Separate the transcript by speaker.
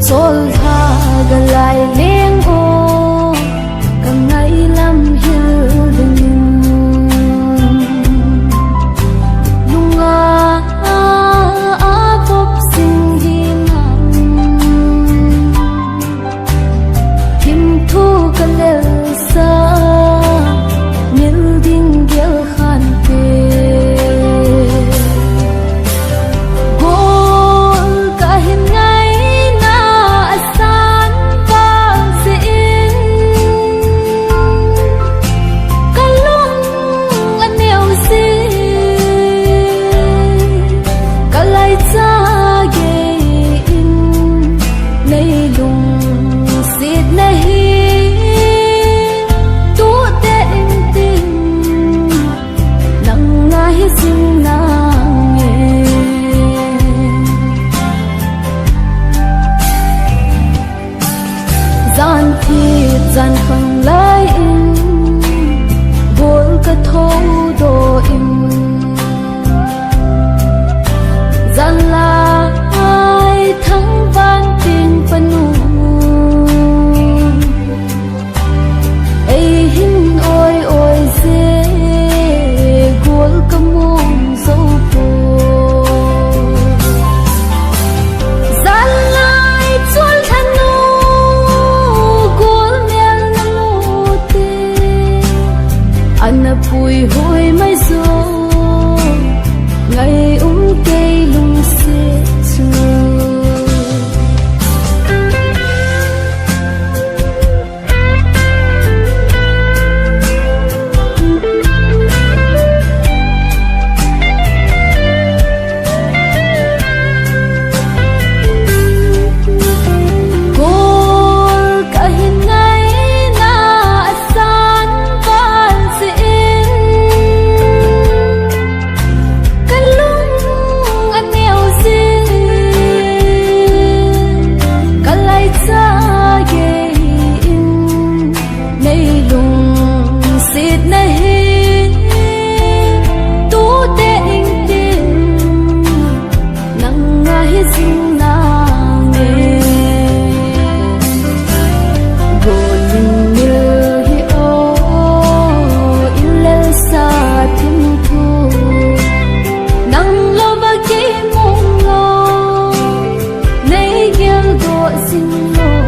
Speaker 1: sol tha galai leng o kangai lam hil ding lunga a pop sing hi nam kim thu kalel sa nil ding gel khan pe gian thiết gian khăng lai in bol ka thâu do in gian lai thăng van tin panu ei hin oi oi se gol ka mong zo po gian lai chul thanu anh pui hôi mai zo ngày cây lung se chu xin lỗi